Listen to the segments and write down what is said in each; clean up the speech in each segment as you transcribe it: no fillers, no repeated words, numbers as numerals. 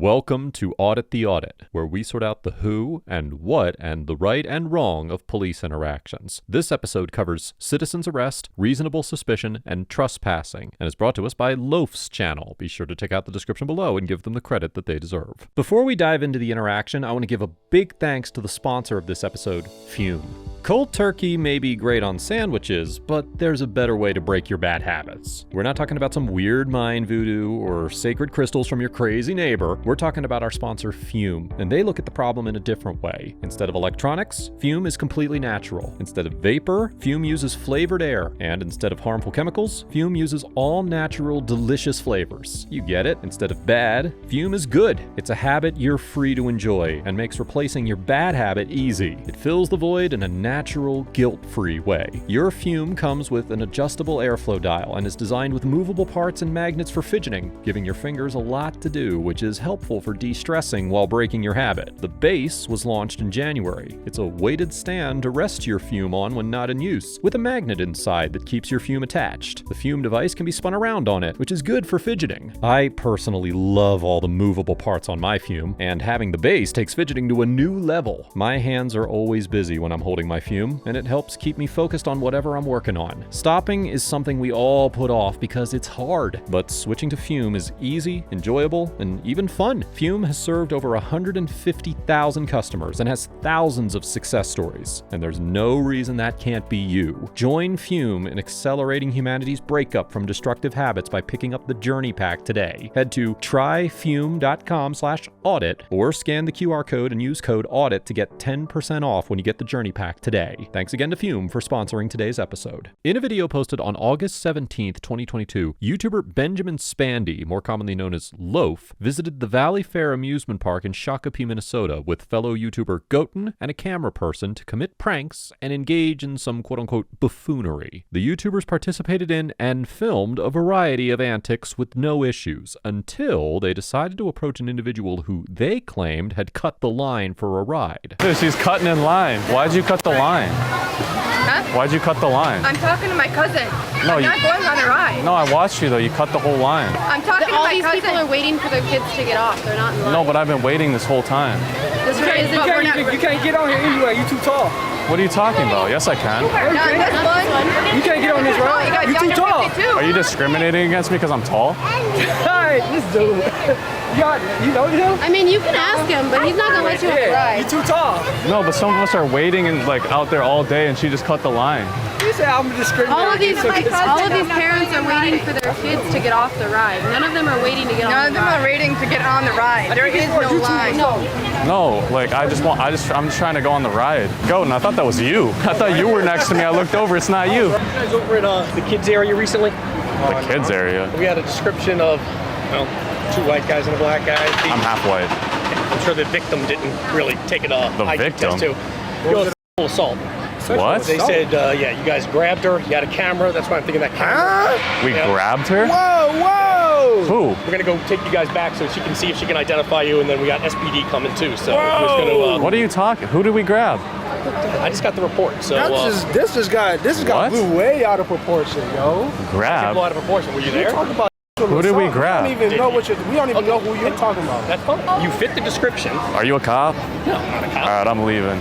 Welcome to Audit the Audit, where we sort out the who and what and the right and wrong of police interactions. This episode covers citizen's arrest, reasonable suspicion, and trespassing, and is brought to us by Loaf's channel. Be sure to check out the description below and give them the credit that they deserve. Before we dive into the interaction, I want to give a big thanks to the sponsor of this episode, Fume. Cold turkey may be great on sandwiches, but there's a better way to break your bad habits. We're not talking about some weird mind voodoo or sacred crystals from your crazy neighbor. We're talking about our sponsor, Fume, and they look at the problem in a different way. Instead of electronics, Fume is completely natural. Instead of vapor, Fume uses flavored air. And instead of harmful chemicals, Fume uses all natural, delicious flavors. You get it? Instead of bad, Fume is good. It's a habit you're free to enjoy and makes replacing your bad habit easy. It fills the void in a natural, guilt-free way. Your Fume comes with an adjustable airflow dial and is designed with movable parts and magnets for fidgeting, giving your fingers a lot to do, which is helpful for de-stressing while breaking your habit. The base was launched in January. It's a weighted stand to rest your Fume on when not in use, with a magnet inside that keeps your Fume attached. The Fume device can be spun around on it, which is good for fidgeting. I personally love all the movable parts on my Fume, and having the base takes fidgeting to a new level. My hands are always busy when I'm holding my Fume, and it helps keep me focused on whatever I'm working on. Stopping is something we all put off because it's hard, but switching to Fume is easy, enjoyable, and even fun. Fume has served over 150,000 customers and has thousands of success stories, and there's no reason that can't be you. Join Fume in accelerating humanity's breakup from destructive habits by picking up the Journey Pack today. Head to tryfume.com/audit or scan the QR code and use code AUDIT to get 10% off when you get the Journey Pack today. Thanks again to Fume for sponsoring today's episode. In a video posted on August 17th, 2022, YouTuber Benjamin Spandy, more commonly known as Loaf, visited the Valley Fair amusement park in Shakopee, Minnesota with fellow YouTuber Goten and a camera person to commit pranks and engage in some quote-unquote buffoonery. The YouTubers participated in and filmed a variety of antics with no issues until they decided to approach an individual who they claimed had cut the line for a ride. Dude, she's cutting in line. Why'd you cut the line? Huh? Why'd you cut the line? I'm talking to my cousin. No, I'm not going on a ride. No, I watched you though. You cut the whole line. I'm talking to All my these cousin. people are waiting for their kids to get off. They're not in line. No, but I've been waiting this whole time. This You can't- isn't- but we're not- You can't get on here anyway. You too tall. What are you talking about? Yes, I can. Not this one. You can't get on this Oh, you ride. got You too Dr. tall. 52. Are you discriminating against me because I'm tall? Hey, this dude. You know him? I mean, you can ask him, but he's not gonna let you on the Yeah, you ride. too tall. No, but some of us are waiting and like out there all day, and she just cut the line. You say I'm discriminating. All of these against parents are waiting for their kids to get off the ride. None of them are waiting to get None on of the them are ride. waiting to get on the ride. There is no line. No, like I'm just trying to go on the ride. Goten, I thought that was you. I thought you were next to me. I looked over. It's not you. You guys over at the kids area recently? The kids area. We had a description of, well, two white guys and a black guy. I'm half white. I'm sure the victim didn't really take it off. The victim? Too. You know, assault. What? They said, yeah, you guys grabbed her. You had a camera. That's why I'm thinking that camera. We Yeah. grabbed her? Whoa! Who? We're gonna go take you guys back so she can see if she can identify you, and then we got SPD coming too. So we're just gonna. What are you talking? Who did we grab? I just got the report. So This just got What? blew way out of proportion, yo. Grab? people out of proproportion. Were you there? Talk about Who did we grab? We don't even know what we don't even know who you're talking about. That's fine. You fit the description. Are you a cop? No, I'm not a cop. All right, I'm leaving.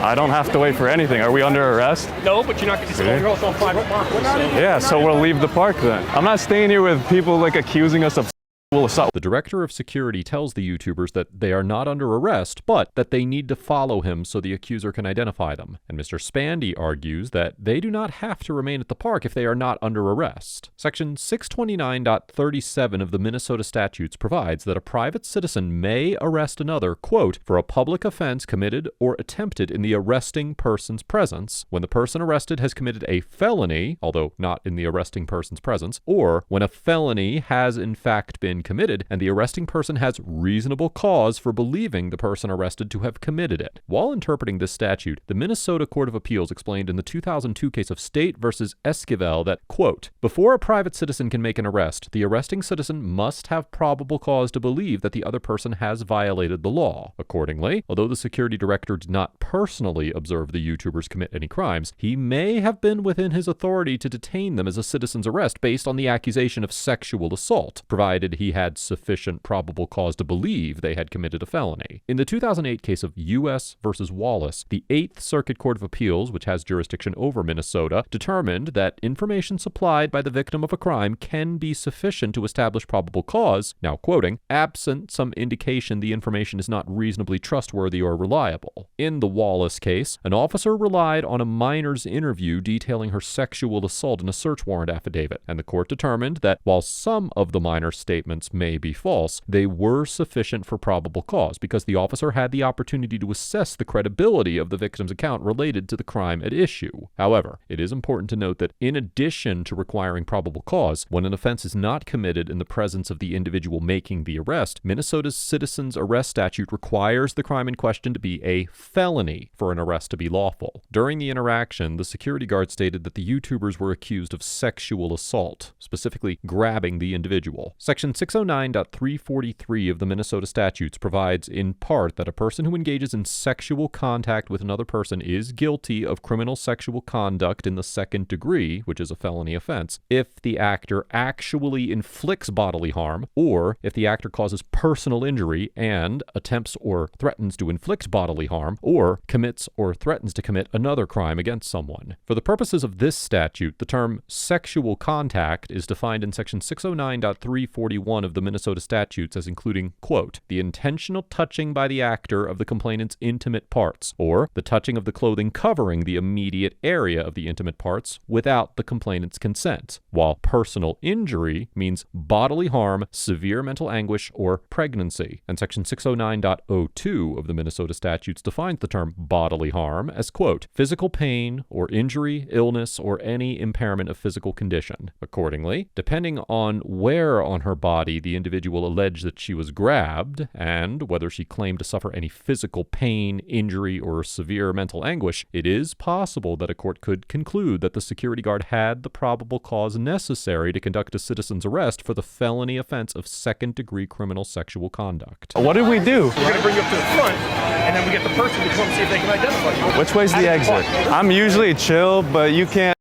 I don't have to wait for anything. Are we under arrest? No, but you're not gonna. Okay. You're also on private property. So. Yeah, so we'll leave the park then. I'm not staying here with people like accusing us of sexual assault. The director of security tells the YouTubers that they are not under arrest, but that they need to follow him so the accuser can identify them. And Mr. Spandy argues that they do not have to remain at the park if they are not under arrest. Section 629.37 of the Minnesota statutes provides that a private citizen may arrest another, quote, for a public offense committed or attempted in the arresting person's presence, when the person arrested has committed a felony, although not in the arresting person's presence, or when a felony has in fact been committed and the arresting person has reasonable cause for believing the person arrested to have committed it. While interpreting this statute, the Minnesota Court of Appeals explained in the 2002 case of State versus Esquivel that, quote, before a private citizen can make an arrest, the arresting citizen must have probable cause to believe that the other person has violated the law. Accordingly, although the security director did not personally observe the YouTubers commit any crimes, he may have been within his authority to detain them as a citizen's arrest based on the accusation of sexual assault, provided he she had sufficient probable cause to believe they had committed a felony. In the 2008 case of U.S. versus Wallace, the 8th Circuit Court of Appeals, which has jurisdiction over Minnesota, determined that information supplied by the victim of a crime can be sufficient to establish probable cause, now quoting, absent some indication the information is not reasonably trustworthy or reliable. In the Wallace case, an officer relied on a minor's interview detailing her sexual assault in a search warrant affidavit, and the court determined that while some of the minor's statements may be false, they were sufficient for probable cause because the officer had the opportunity to assess the credibility of the victim's account related to the crime at issue. However, it is important to note that in addition to requiring probable cause, when an offense is not committed in the presence of the individual making the arrest, Minnesota's citizen's arrest statute requires the crime in question to be a felony for an arrest to be lawful. During the interaction, the security guard stated that the YouTubers were accused of sexual assault, specifically grabbing the individual. Section 609.343 of the Minnesota statutes provides in part that a person who engages in sexual contact with another person is guilty of criminal sexual conduct in the second degree, which is a felony offense, if the actor actually inflicts bodily harm, or if the actor causes personal injury and attempts or threatens to inflict bodily harm, or commits or threatens to commit another crime against someone. For the purposes of this statute, the term sexual contact is defined in section 609.341 of the Minnesota statutes as including, quote, the intentional touching by the actor of the complainant's intimate parts, or the touching of the clothing covering the immediate area of the intimate parts without the complainant's consent, while personal injury means bodily harm, severe mental anguish, or pregnancy. And section 609.02 of the Minnesota statutes defines the term bodily harm as, quote, physical pain or injury, illness, or any impairment of physical condition. Accordingly, depending on where on her body the individual alleged that she was grabbed, and whether she claimed to suffer any physical pain, injury, or severe mental anguish, it is possible that a court could conclude that the security guard had the probable cause necessary to conduct a citizen's arrest for the felony offense of second-degree criminal sexual conduct. What did we do? We're going to bring you up to the front, and then we get the person to come see if they can identify you. Which way's the exit? I'm usually chill, but you can't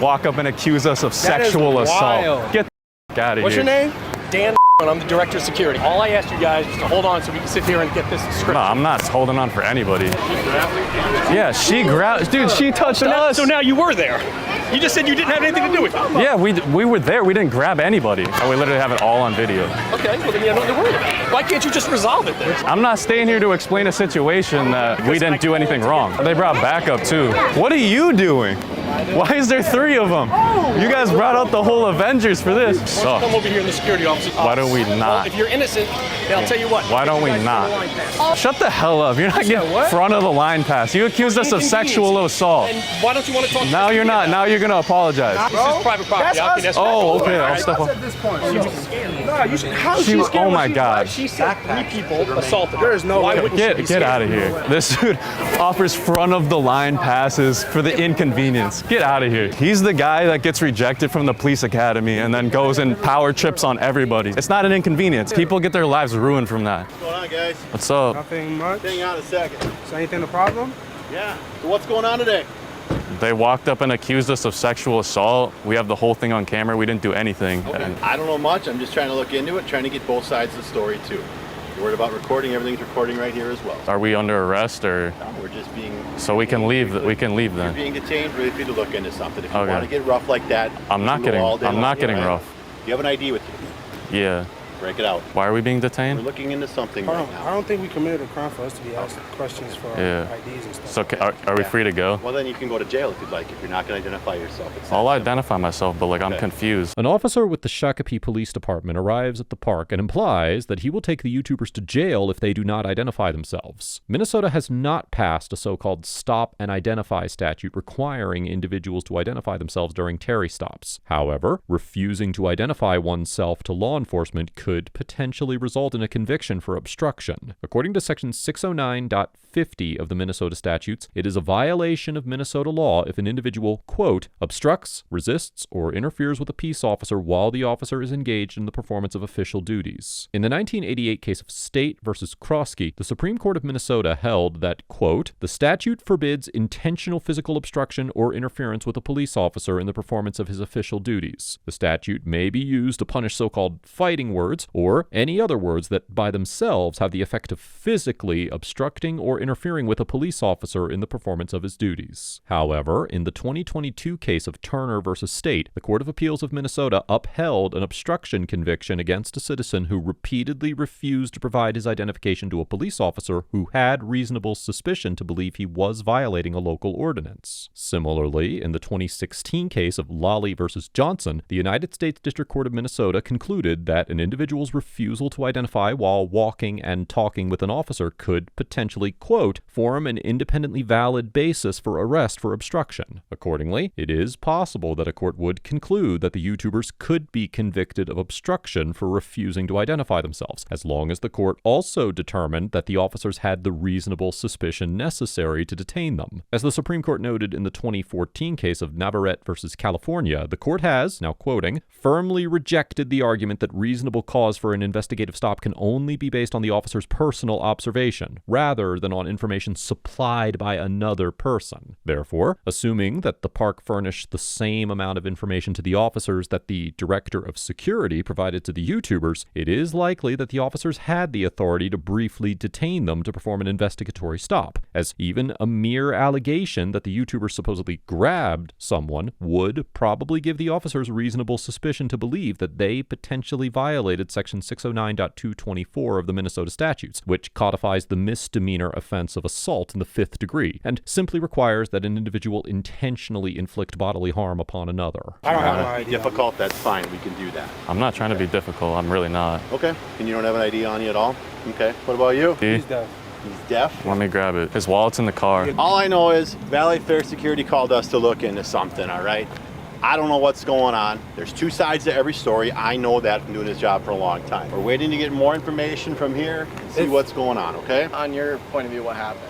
walk up and accuse us of sexual assault. Get the out of here. What's your name? Dan, and I'm the director of security. All I asked you guys is to hold on so we can sit here and get this script. No, I'm not holding on for anybody. Yeah, she grabbed, dude, she touched us. So now you were there. You just said you didn't have anything to do with it. Yeah, we were there. We didn't grab anybody. And we literally have it all on video. Okay, well then you have nothing to worry about. Why can't you just resolve it then? I'm not staying here to explain a situation that we didn't do anything wrong. They brought backup too. What are you doing? Why is there 3 of them? You guys brought out the whole Avengers for this. Why don't you come over here in the security office? Why don't we not? Well, if you're innocent, then I'll tell you what. Why don't we not? Shut the hell up. You're not getting front of the line pass. You accused us of sexual assault. And why don't you want to talk to Now you're not. Now you're going to apologize. This is private property. Oh, okay. I'll step up. At this point. No, you should. How is she scared? Oh my God. She said 3 people assaulted her. There is no Why way. wouldn't she be Get scared? out of here. This dude offers front of the line passes for the inconvenience. Get out of here. He's the guy that gets rejected from the police academy and then goes and power trips on everybody. It's not an inconvenience. People get their lives ruined from that. What's going on, guys? What's up? Nothing much. Hang on a second. Is anything the problem? Yeah. So what's going on today? They walked up and accused us of sexual assault. We have the whole thing on camera. We didn't do anything. Okay. And I don't know much. I'm just trying to look into it, trying to get both sides of the story too. You're worried about recording. Everything's recording right here as well. are we under arrest or? No, we're just being. So we can leave. We can leave You're then. being detained. Really free to look into something. If you Okay. want to get rough like that, I'm you not can go getting. all day I'm long. not getting All right? rough. You have an ID with you. Yeah. Break it out. Why are we being We're detained? looking into something I right don't now. think we committed a crime for us to be asked questions for Yeah. IDs and stuff. So are we free to go? Well, then you can go to jail if you'd like. If you're not going to identify yourself. It's I'll that simple. identify myself, but like I'm Okay. confused. An officer with the Shakopee Police Department arrives at the park and implies that he will take the YouTubers to jail if they do not identify themselves. Minnesota has not passed a so-called stop and identify statute requiring individuals to identify themselves during Terry stops. However, refusing to identify oneself to law enforcement could potentially result in a conviction for obstruction. According to section 609.50 of the Minnesota statutes, it is a violation of Minnesota law if an individual, quote, obstructs, resists, or interferes with a peace officer while the officer is engaged in the performance of official duties. In the 1988 case of State versus Kroski, the Supreme Court of Minnesota held that, quote, the statute forbids intentional physical obstruction or interference with a police officer in the performance of his official duties. The statute may be used to punish so-called fighting words words, or any other words that by themselves have the effect of physically obstructing or interfering with a police officer in the performance of his duties. However, in the 2022 case of Turner versus State, the Court of Appeals of Minnesota upheld an obstruction conviction against a citizen who repeatedly refused to provide his identification to a police officer who had reasonable suspicion to believe he was violating a local ordinance. Similarly, in the 2016 case of Lawley versus Johnson, the United States District Court of Minnesota concluded that an individual's refusal to identify while walking and talking with an officer could potentially, quote, form an independently valid basis for arrest for obstruction. Accordingly, it is possible that a court would conclude that the YouTubers could be convicted of obstruction for refusing to identify themselves, as long as the court also determined that the officers had the reasonable suspicion necessary to detain them. As the Supreme Court noted in the 2014 case of Navarrete versus California, the court has, now quoting, firmly rejected the argument that reasonable cause for an investigative stop can only be based on the officer's personal observation, rather than on information supplied by another person. Therefore, assuming that the park furnished the same amount of information to the officers that the director of security provided to the YouTubers, it is likely that the officers had the authority to briefly detain them to perform an investigatory stop, as even a mere allegation that the YouTubers supposedly grabbed someone would probably give the officers reasonable suspicion to believe that they potentially violated Section 609.224 of the Minnesota statutes, which codifies the misdemeanor offense of assault in the 5th degree, and simply requires that an individual intentionally inflict bodily harm upon another. I don't have no idea. Difficult, that's fine. We can do that. I'm not trying to be difficult. I'm really not. Okay. And you don't have an ID on you at all? Okay. What about you? He's deaf. He's deaf? Let me grab it. His wallet's in the car. All I know is Valley Fair Security called us to look into something, all right? I don't know what's going on. There's two sides to every story. I know that from doing this job for a long time. We're waiting to get more information from here and see what's going on, okay? On your point of view, what happened?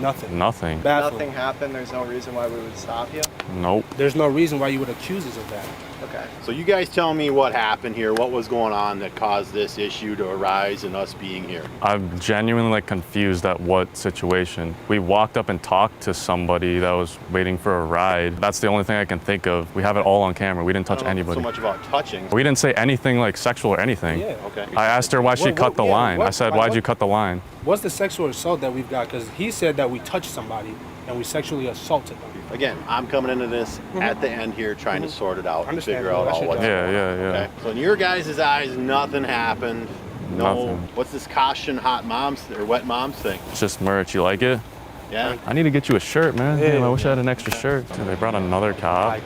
Nothing. Nothing. Baffled. Nothing happened. There's no reason why we would stop you. Nope. There's no reason why you would accuse us of that. Okay. So you guys tell me what happened here, what was going on that caused this issue to arise and us being here. I'm genuinely confused at what situation. We walked up and talked to somebody that was waiting for a ride. That's the only thing I can think of. We have it all on camera. We didn't touch anybody. So much about touching. We didn't say anything like sexual or anything. Yeah. Okay. I asked her why she cut the line. I said, why'd you cut the line? What's the sexual assault that we've got? Because he said that we touched somebody and we sexually assaulted them. Again, I'm coming into this at the end here trying to sort it out and figure out all what's Yeah, yeah, yeah. okay. So in your guys' eyes, nothing happened. No. Nothing. What's this caution hot moms or wet moms thing? It's just merch. You like it? Yeah. I need to get you a shirt, man. Yeah. Damn, I wish I had an extra shirt. Dude, they brought another cop.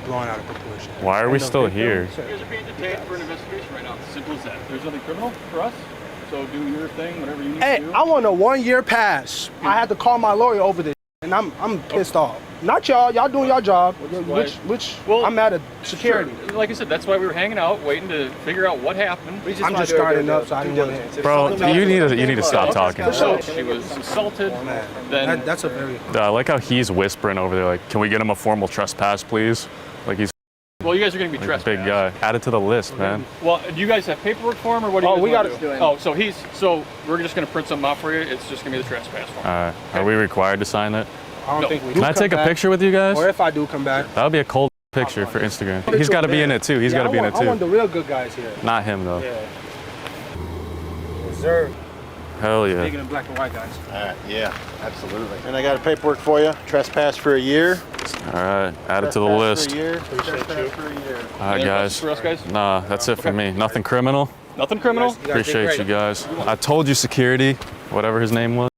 Blowing out of proportion. Why are we still here? You guys are being detained for an investigation right now. It's as simple as that. There's nothing criminal for us. So do your thing, whatever you need Hey, to do. I want a 1-year pass. I had to call my lawyer over this, and I'm pissed off. Not y'all. Y'all doing your job. Well, I'm mad at security. Sure. Like I said, that's why we were hanging out, waiting to figure out what happened. I'm just starting up, so I didn't want to. Bro, you need to stop talking. So she was assaulted. Then That's a very. I like how he's whispering over there, like, can we get him a formal trespass, please? Like he's well, you guys are going to be like a trespassed. big guy. Add it to the list, man. Well, do you guys have paperwork for him, or what do you Oh, guys we wanna got do? it. Oh, so we're just going to print something out for you. It's just going to be the trespass form. Are we required to sign it? I don't No. think we. Can I take a picture with you guys? Or if I do come back. That would be a cold picture for Instagram. He's got to be in it too. He's got to be in it I want too. the real good guys here. Not him though. Yeah. Reserve. Hell yeah. Bigger than black and white guys. All right. Yeah. Absolutely. And I got a paperwork for you. Trespass for a year. All right, add it to the Trespass list. For a year. Trespass for a year. All right, Anything else guys. for us guys? Nah, that's it for me. Nothing criminal. Nothing criminal? Appreciate you guys. I told you, security, whatever his name was.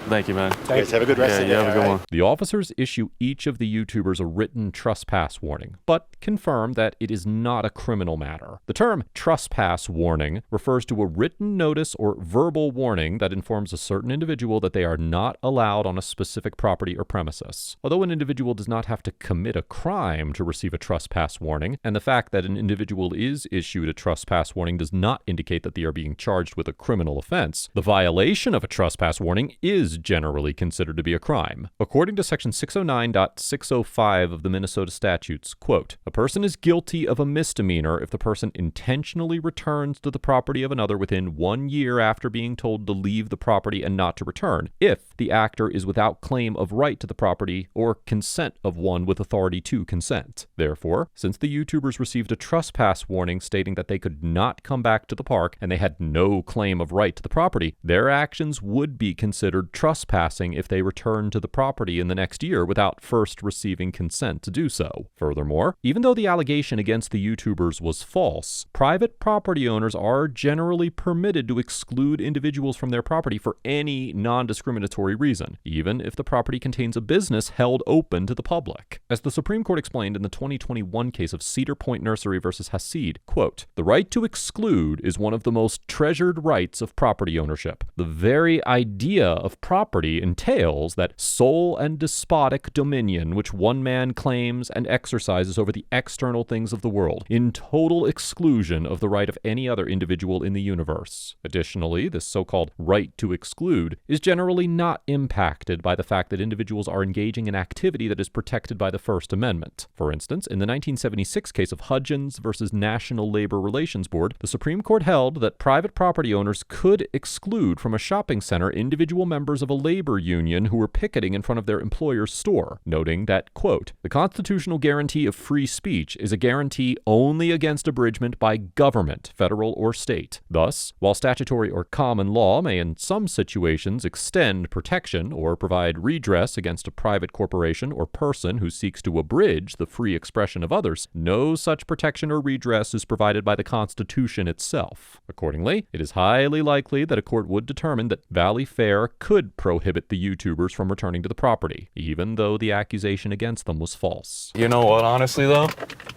Thank you, man. You guys have a good rest Yeah, of the you day. have a good all one. right? The officers issue each of the YouTubers a written trespass warning, but confirm that it is not a criminal matter. The term trespass warning refers to a written notice or verbal warning that informs a certain individual that they are not allowed on a specific property or premises. Although an individual does not have to commit a crime to receive a trespass warning, and the fact that an individual is issued a trespass warning does not indicate that they are being charged with a criminal offense, the violation of a trespass warning is generally considered to be a crime. According to Section 609.605 of the Minnesota statutes, quote, a person is guilty of a misdemeanor if the person intentionally returns to the property of another within 1 year after being told to leave the property and not to return, if the actor is without claim of right to the property or consent of one with authority to consent. Therefore, since the YouTubers received a trespass warning stating that they could not come back to the park and they had no claim of right to the property, their actions would be considered trespassing if they returned to the property in the next year without first receiving consent to do so. Furthermore, even though the allegation against the YouTubers was false, private property owners are generally permitted to exclude individuals from their property for any non-discriminatory reason, even if the property contains a business held open to the public. As the Supreme Court explained in the 2021 case of Cedar Point Nursery versus Hasid, quote, the right to exclude is one of the most treasured rights of property ownership. The very idea of property entails that sole and despotic dominion which one man claims and exercises over the external things of the world, in total exclusion of the right of any other individual in the universe. Additionally, this so-called right to exclude is generally not impacted by the fact that individuals are engaging in activity that is protected by the First Amendment. For instance, in the 1976 case of Hudgens versus National Labor Relations Board, the Supreme Court held that private property owners could exclude from a shopping center individual members of a labor union who were picketing in front of their employer's store, noting that, quote, the constitutional guarantee of free speech is a guarantee only against abridgment by government, federal or state. Thus, while statutory or common law may in some situations extend protection or provide redress against a private corporation or person who seeks to abridge the free expression of others, no such protection or redress is provided by the Constitution itself. Accordingly, it is highly likely that a court would determine that Valley Fair could prohibit the YouTubers from returning to the property, even though the accusation against them was false. You know what, honestly though?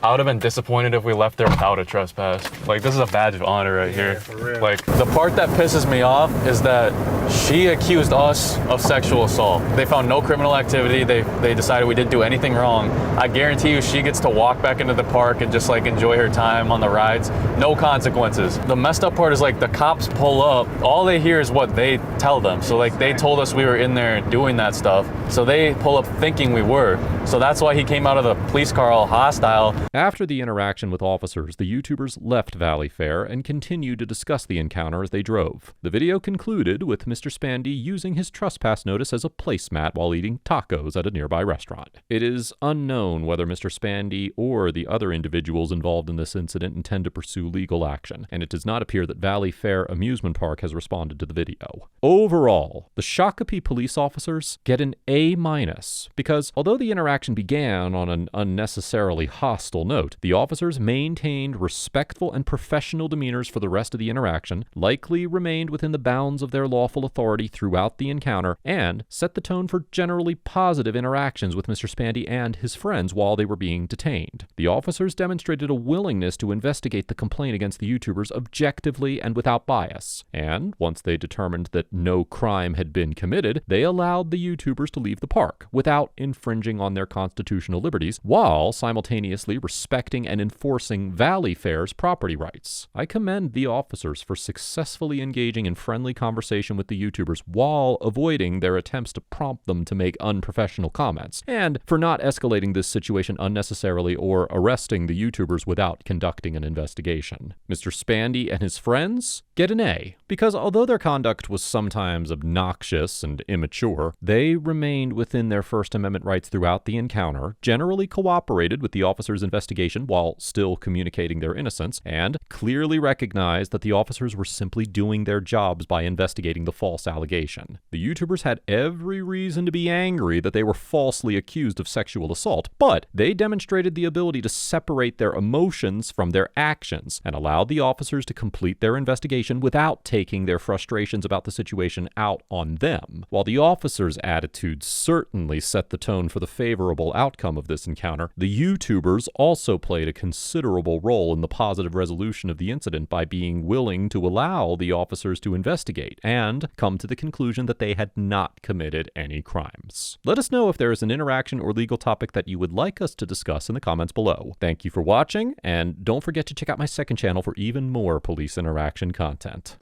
I would have been disappointed if we left there without a trespass. Like, this is a badge of honor right here. For real. Like, the part that pisses me off is that she accused us of sexual assault. They found no criminal activity. They decided we didn't do anything wrong. I guarantee you she gets to walk back into the park and just like enjoy her time on the rides. No consequences. The messed up part is like the cops pull up. All they hear is what they tell them. So like they told us we were in there doing that stuff. So they pull up thinking we were. So that's why he came out of the police car all hostile. After the interaction with officers, the YouTubers left Valley Fair and continued to discuss the encounter as they drove. The video concluded with Mr. Spandy using his trespass notice as a placemat while eating tacos at a nearby restaurant. It is unknown whether Mr. Spandy or the other individuals involved in this incident intend to pursue legal action, and it does not appear that Valley Fair Amusement Park has responded to the video. Overall, the Shakopee police officers get an A- because although the interaction began on an unnecessarily hostile note, the officers maintained respectful and professional demeanors for the rest of the interaction, likely remained within the bounds of their lawful authority throughout the encounter, and set the tone for generally positive interactions with Mr. Spandy and his friends while they were being detained. The officers demonstrated a willingness to investigate the complaint against the YouTubers objectively and without bias, and once they determined that no crime had been committed, they allowed the YouTubers to leave the park without infringing on their constitutional liberties, while simultaneously respecting and enforcing Valley Fair's property rights. I commend the officers for successfully engaging in friendly conversation with the YouTubers while avoiding their attempts to prompt them to make unprofessional comments, and for not escalating this situation unnecessarily or arresting the YouTubers without conducting an investigation. Mr. Spandy and his friends get an A, because although their conduct was sometimes obnoxious and immature, they remained within their First Amendment rights throughout the encounter, generally cooperated with the officers' investigation while still communicating their innocence, and clearly recognized that the officers were simply doing their jobs by investigating the false allegation. The YouTubers had every reason to be angry that they were falsely accused of sexual assault, but they demonstrated the ability to separate their emotions from their actions and allowed the officers to complete their investigation without taking their frustrations about the situation out on them. While the officers' attitudes certainly set the tone for the favorable outcome of this encounter, the YouTubers also played a considerable role in the positive resolution of the incident by being willing to allow the officers to investigate and come to the conclusion that they had not committed any crimes. Let us know if there is an interaction or legal topic that you would like us to discuss in the comments below. Thank you for watching, and don't forget to check out my second channel for even more police interaction content.